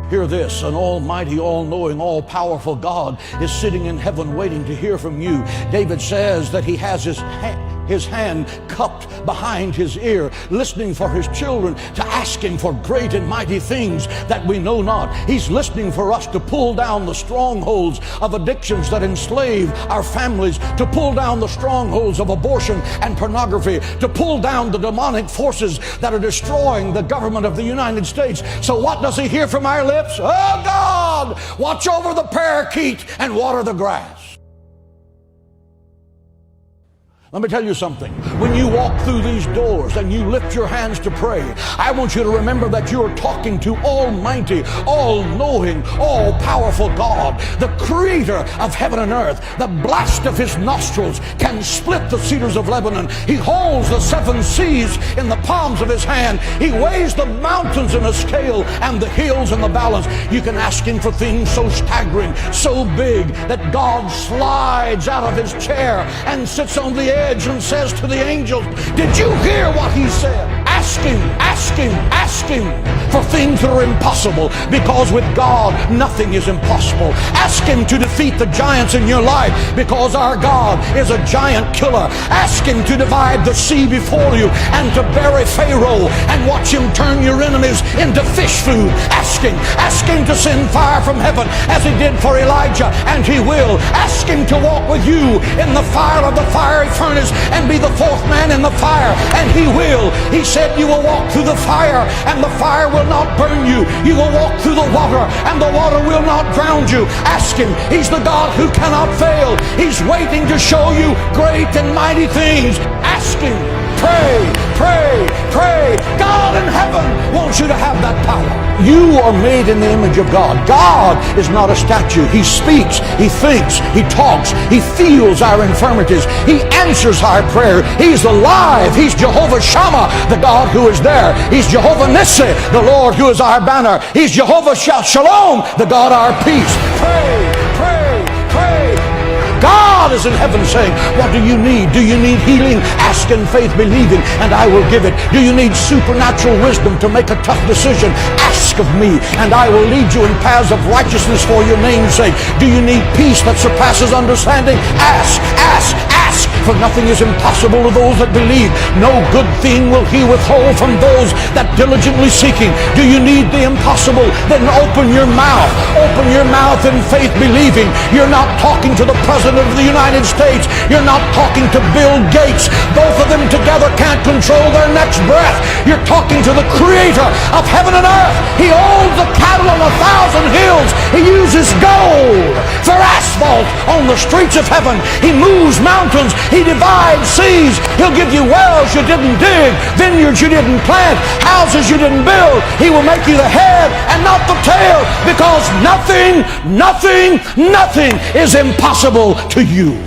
Hear this, an almighty, all-knowing, all-powerful God is sitting in heaven waiting to hear from you. David says that he has his hand cupped behind his ear, listening for his children to ask him for great and mighty things that we know not. He's listening for us to pull down the strongholds of addictions that enslave our families, to pull down the strongholds of abortion and pornography, to pull down the demonic forces that are destroying the government of the United States. So what does he hear from our lips? Oh God, watch over the parakeet and water the grass. Let me tell you something. When you walk through these doors and you lift your hands to pray, I want you to remember that you are talking to Almighty, all-knowing, all-powerful God, the creator of heaven and earth. The blast of his nostrils can split the cedars of Lebanon. He holds the seven seas in the palms of his hand. He weighs the mountains in a scale and the hills in the balance. You can ask him for things so staggering, so big, that God slides out of his chair and sits on the edge and says to the angels, did you hear what he said? Ask him for things that are impossible, because with God nothing is impossible. Ask him to defeat the giants in your life, because our God is a giant killer. Ask him to divide the sea before you and to bury Pharaoh and watch him turn your enemies into fish food. Ask him to send fire from heaven as he did for Elijah, and he will. Ask him to walk with you in the fire of the fiery furnace and be the fourth man in the fire, and he will. He said you will walk through the fire and the fire will not burn you. You will walk through the water and the water will not drown you. Ask him. He's the God who cannot fail. He's waiting to show you great and mighty things. Ask him. Pray. God in heaven wants you to have that power. You are made in the image of God. God is not a statue. He speaks, he thinks, he talks, he feels our infirmities. He answers our prayer. He's alive. He's Jehovah Shammah, the God who is there. He's Jehovah Nissi, the Lord who is our banner. He's Jehovah Shalom, the God our peace. Pray. God is in heaven saying, what do you need? Do you need healing? Ask in faith, believing, and I will give it. Do you need supernatural wisdom to make a tough decision? Ask of me, and I will lead you in paths of righteousness for your name's sake. Do you need peace that surpasses understanding? Ask. For nothing is impossible to those that believe. No good thing will he withhold from those that diligently seek him. Do you need the impossible? Then open your mouth. Open your mouth in faith, believing. You're not talking to the President of the United States. You're not talking to Bill Gates. Both of them together can't control their next breath. You're talking to the Creator of heaven and earth. He owns the cattle on 1,000 hills. He uses gold for asphalt on the streets of heaven. He moves mountains. He divides seas. He'll give you wells you didn't dig, vineyards you didn't plant, houses you didn't build. He will make you the head and not the tail, because nothing is impossible to you.